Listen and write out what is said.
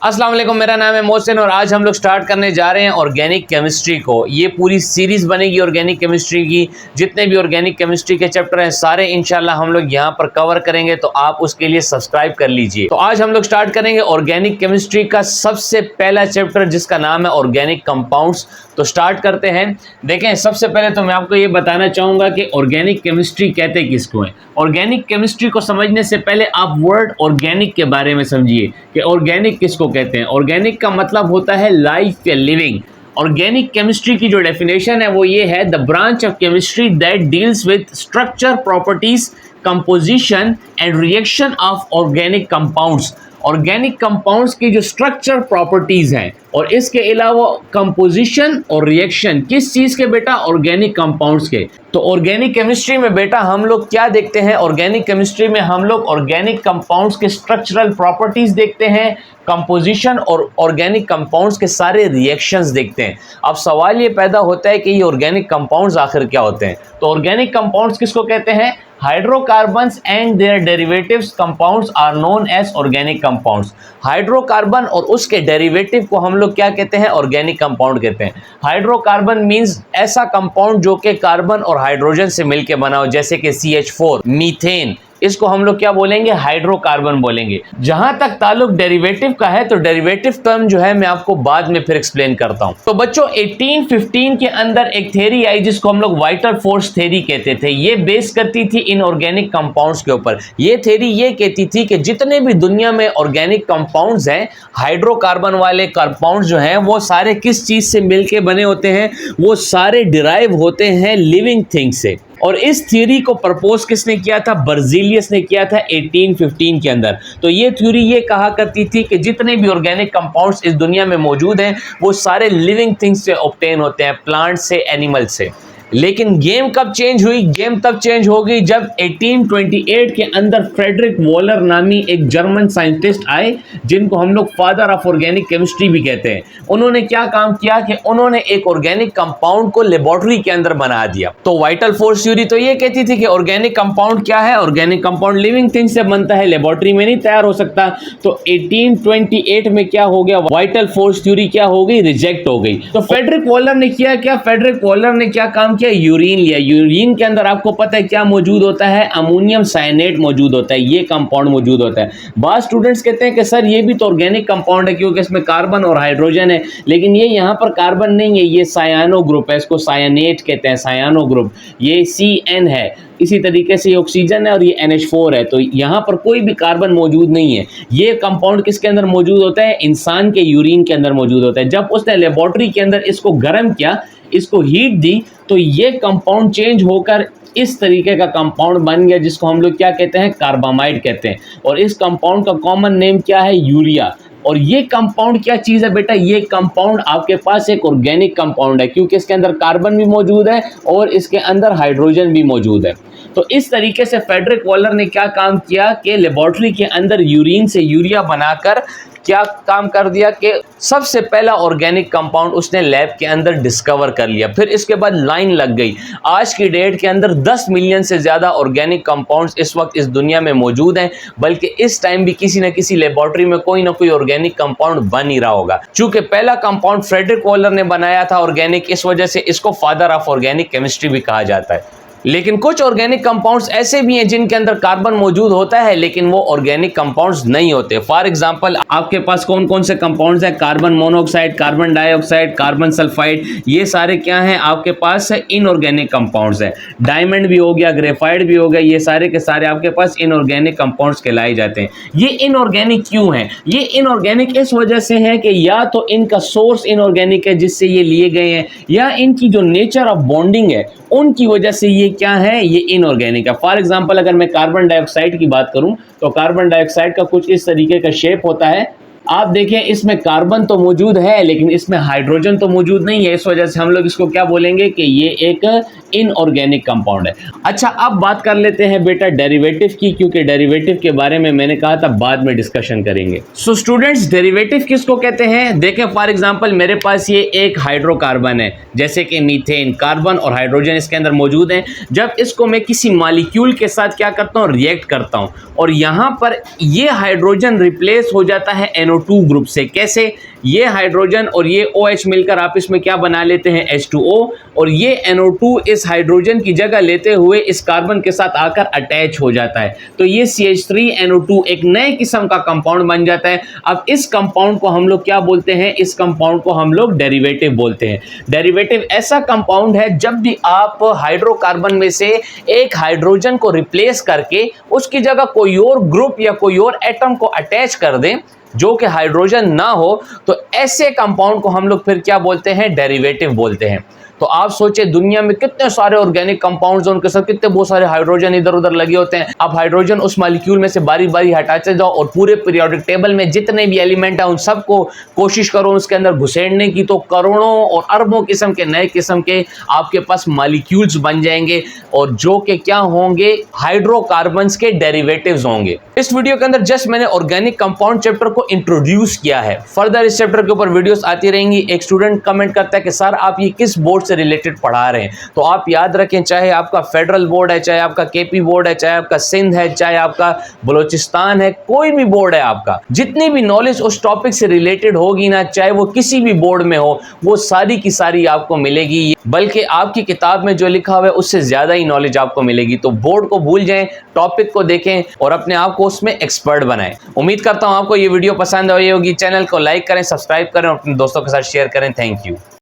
अस्सलाम वालेकुम, मेरा नाम है मोहसिन और आज हम लोग स्टार्ट करने जा रहे हैं ऑर्गेनिक केमिस्ट्री को। ये पूरी सीरीज़ बनेगी ऑर्गेनिक केमिस्ट्री की। जितने भी ऑर्गेनिक केमिस्ट्री के चैप्टर हैं सारे इंशाल्लाह हम लोग यहाँ पर कवर करेंगे, तो आप उसके लिए सब्सक्राइब कर लीजिए। तो आज हम लोग स्टार्ट करेंगे ऑर्गेनिक केमिस्ट्री का सबसे पहला चैप्टर जिसका नाम है ऑर्गेनिक कंपाउंड्स। तो स्टार्ट करते हैं। देखें, सबसे पहले तो मैं आपको ये बताना चाहूँगा कि ऑर्गेनिक केमिस्ट्री कहते किसको हैं। ऑर्गेनिक केमिस्ट्री को समझने से पहले आप वर्ड ऑर्गेनिक के बारे में समझिए कि ऑर्गेनिक किसको कहते हैं। ऑर्गेनिक का मतलब होता है लाइफ या लिविंग। ऑर्गेनिक केमिस्ट्री की जो डेफिनेशन है वो ये है, the branch of chemistry that deals with structure, properties, composition and reaction of organic compounds. Organic compounds की जो स्ट्रक्चर प्रॉपर्टीज हैं और इसके अलावा कंपोजिशन और रिएक्शन किस चीज़ के बेटा, ऑर्गेनिक कंपाउंड्स के। तो ऑर्गेनिक केमिस्ट्री में बेटा हम लोग क्या देखते हैं, ऑर्गेनिक केमिस्ट्री में हम लोग ऑर्गेनिक कंपाउंड्स के स्ट्रक्चरल प्रॉपर्टीज देखते हैं, कंपोजिशन और ऑर्गेनिक कंपाउंड्स के सारे रिएक्शंस देखते हैं। अब सवाल ये पैदा होता है कि ये ऑर्गेनिक कंपाउंड्स आखिर क्या होते हैं। तो ऑर्गेनिक कंपाउंड्स किसको कहते हैं, hydrocarbons and their derivatives compounds are known as organic compounds. Hydrocarbon और उसके डेरिवेटिव को हम लोग क्या कहते हैं, ऑर्गेनिक कंपाउंड कहते हैं। हाइड्रोकार्बन मींस ऐसा कंपाउंड जो कि कार्बन और हाइड्रोजन से मिलकर बना हो, जैसे कि CH4, मीथेन, इसको हम लोग क्या बोलेंगे, हाइड्रोकार्बन बोलेंगे। जहां तक ताल्लुक डेरिवेटिव का है तो डेरिवेटिव टर्म जो है मैं आपको बाद में फिर एक्सप्लेन करता हूं। तो बच्चों 1815 के अंदर एक थ्योरी आई जिसको हम लोग वाइटल फोर्स थ्योरी कहते थे। ये बेस करती थी इनऑर्गेनिक कंपाउंड्स के ऊपर। ये थ्योरी ये कहती थी कि जितने भी दुनिया में ऑर्गेनिक कंपाउंड्स हैं, हाइड्रोकार्बन वाले कंपाउंड्स जो हैं वो सारे किस चीज से मिलके बने होते हैं, वो सारे डिराइव होते हैं लिविंग थिंग से। और इस थ्योरी को प्रपोज किसने किया था, बर्जीलियस ने किया था 1815 के अंदर। तो ये थ्योरी ये कहा करती थी कि जितने भी ऑर्गेनिक कंपाउंड्स इस दुनिया में मौजूद हैं वो सारे लिविंग थिंग्स से ऑब्टेन होते हैं, प्लांट से, एनिमल से। लेकिन गेम कब चेंज हुई, गेम तब चेंज हो गई जब 1828 के अंदर फ्रेडरिक वॉलर नामी एक जर्मन साइंटिस्ट आए जिनको हम लोग फादर ऑफ ऑर्गेनिक केमिस्ट्री भी कहते हैं। उन्होंने क्या काम किया कि उन्होंने एक ऑर्गेनिक कंपाउंड को लेबोरेटरी के अंदर बना दिया। तो वाइटल फोर्स थ्योरी तो ये कहती थी कि ऑर्गेनिक कंपाउंड क्या है, ऑर्गेनिक कंपाउंड लिविंग थिंग से बनता है, लेबोरेटरी में नहीं तैयार हो सकता। तो 1828 में क्या हो गया, वाइटल फोर्स थ्योरी क्या हो गई, रिजेक्ट हो गई। तो फ्रेडरिक वॉलर ने किया क्या, फ्रेडरिक वॉलर ने क्या काम किया, यूरिन लिया। यूरिन के अंदर आपको पता है क्या मौजूद होता है, अमोनियम साइनेट मौजूद होता है, ये कंपाउंड मौजूद होता है। बाद स्टूडेंट्स कहते हैं कि सर ये भी तो ऑर्गेनिक कंपाउंड है क्योंकि इसमें कार्बन और हाइड्रोजन है, लेकिन ये यहाँ पर कार्बन नहीं है, ये सायानो ग्रुप है, इसको सायानेट कहते हैं, सायानो ग्रुप, ये CN है। इसी तरीके से ये ऑक्सीजन है और ये NH4 है। तो यहाँ पर कोई भी कार्बन मौजूद नहीं है। ये कंपाउंड किसके अंदर मौजूद होता है, इंसान के यूरिन के अंदर मौजूद होता है। जब उसने लेबोरेटरी के अंदर इसको गर्म किया, इसको हीट दी, तो ये कंपाउंड चेंज होकर इस तरीके का कंपाउंड बन गया जिसको हम लोग क्या कहते हैं, कार्बामाइड कहते हैं। और इस कंपाउंड का कॉमन नेम क्या है, यूरिया। और ये कंपाउंड क्या चीज़ है बेटा, ये कंपाउंड आपके पास एक ऑर्गेनिक कंपाउंड है क्योंकि इसके अंदर कार्बन भी मौजूद है और इसके अंदर हाइड्रोजन भी मौजूद है। तो इस तरीके से फ्रेडरिक वॉलर ने क्या काम किया कि लेबोरेटरी के अंदर यूरिन से यूरिया बनाकर क्या काम कर दिया कि सबसे पहला ऑर्गेनिक कंपाउंड उसने लैब के अंदर डिस्कवर कर लिया। फिर इसके बाद लाइन लग गई। आज की डेट के अंदर 10 मिलियन से ज़्यादा ऑर्गेनिक कंपाउंड्स इस वक्त इस दुनिया में मौजूद हैं, बल्कि इस टाइम भी किसी न किसी लेबोरेटरी में कोई ना कोई ऑर्गेनिक कंपाउंड बन ही रहा होगा। चूंकि पहला कंपाउंड फ्रेडरिक वॉलर ने बनाया था ऑर्गेनिक, इस वजह से इसको फादर ऑफ ऑर्गेनिक केमिस्ट्री भी कहा जाता है। लेकिन कुछ ऑर्गेनिक कंपाउंड्स ऐसे भी हैं जिनके अंदर कार्बन मौजूद होता है लेकिन वो ऑर्गेनिक कंपाउंड्स नहीं होते। फॉर एग्जांपल आपके पास कौन कौन से कंपाउंड्स हैं, carbon monoxide, carbon dioxide, carbon sulphide, ये सारे क्या हैं आपके पास इनऑर्गेनिक कंपाउंड्स हैं। डायमंड भी हो गया, ग्रेफाइट भी हो गया, ये सारे के सारे आपके पास इनऑर्गेनिक कंपाउंड्स कहलाए जाते हैं। ये इनऑर्गेनिक क्यों हैं, ये इनऑर्गेनिक इस वजह से है कि या तो इनका सोर्स इनऑर्गेनिक है जिससे ये लिए गए हैं, या इनकी जो नेचर ऑफ बॉन्डिंग है उनकी वजह से ये क्या है, ये इनऑर्गेनिक है। फॉर एग्जांपल अगर मैं कार्बन डाइऑक्साइड की बात करूं तो कार्बन डाइऑक्साइड का कुछ इस तरीके का शेप होता है। आप देखें इसमें कार्बन तो मौजूद है लेकिन इसमें हाइड्रोजन तो मौजूद नहीं है, इस वजह से हम लोग इसको क्या बोलेंगे कि ये एक इनऑर्गेनिक कंपाउंड है। अच्छा, अब बात कर लेते हैं बेटा डेरिवेटिव की, क्योंकि डेरिवेटिव के बारे में मैंने कहा था बाद में डिस्कशन करेंगे। सो स्टूडेंट्स, डेरिवेटिव किसको कहते हैं, देखें फॉर एग्जांपल मेरे पास ये एक हाइड्रोकार्बन है, जैसे कि मीथेन, कार्बन और हाइड्रोजन इसके अंदर मौजूद हैं। जब इसको मैं किसी मॉलिक्यूल के साथ क्या करता हूँ, रिएक्ट करता हूँ, और यहाँ पर ये हाइड्रोजन रिप्लेस हो जाता है NO2 NO2 ग्रुप से। कैसे? ये हाइड्रोजन और ये OH मिलकर आपस में क्या बना लेते हैं? H2O, और ये NO2 इस हाइड्रोजन की जगह लेते हुए इस कार्बन के साथ आकर अटैच हो जाता है, तो ये CH3NO2 एक नए किस्म का कंपाउंड बन जाता है। अब इस कंपाउंड को हम लोग क्या बोलते हैं? इस कंपाउंड को हम लोग डेरिवेटिव बोलते हैं। डेरिवेटिव ऐसा कंपाउंड है जब भी आप हाइड्रोकार्बन में से एक हाइड्रोजन को रिप्लेस करके उसकी जगह कोई और ग्रुप या कोई और एटम को अटैच कर दें जो कि हाइड्रोजन ना हो, तो ऐसे कंपाउंड को हम लोग फिर क्या बोलते हैं? डेरिवेटिव बोलते हैं। तो आप सोचिए दुनिया में कितने सारे ऑर्गेनिक कंपाउंड्स हैं, उनके साथ कितने बहुत सारे हाइड्रोजन इधर उधर लगे होते हैं। आप हाइड्रोजन उस मॉलिक्यूल में से बारी बारी हटाते जाओ और पूरे पीरियोडिक टेबल में जितने भी एलिमेंट हैं उन सबको कोशिश करो उसके अंदर घुसेड़ने की, तो करोड़ों और अरबों किस्म के नए किस्म के आपके पास मॉलिक्यूल्स बन जाएंगे और जो कि क्या होंगे? हाइड्रोकार्बन्स के डेरिवेटिव्स होंगे। इस वीडियो के अंदर जस्ट मैंने ऑर्गेनिक कंपाउंड चैप्टर को इंट्रोड्यूस किया है। फर्दर इस चैप्टर के ऊपर वीडियोस आती रहेंगी। एक स्टूडेंट कमेंट करता है कि सर आप ये किस बोर्ड से रिलेटेड पढ़ा रहे हैं, तो आप याद रखें चाहे आपका फेडरल बोर्ड है, चाहे आपका KP बोर्ड है, चाहे आपका सिंध है, चाहे आपका बलोचिस्तान है, कोई भी बोर्ड है आपका, जितनी भी नॉलेज उस टॉपिक से रिलेटेड होगी ना, चाहे वो किसी भी बोर्ड में हो, वो सारी की सारी आपको मिलेगी, बल्कि आपकी किताब में जो लिखा हुआ है उससे ज्यादा ही नॉलेज आपको मिलेगी। तो बोर्ड को भूल जाएं, टॉपिक को देखें और अपने आप को उसमें एक्सपर्ट बनाएं। उम्मीद करता हूं आपको ये वीडियो पसंद आई होगी। चैनल को लाइक करें, सब्सक्राइब करें और अपने दोस्तों के साथ शेयर करें। Thank you.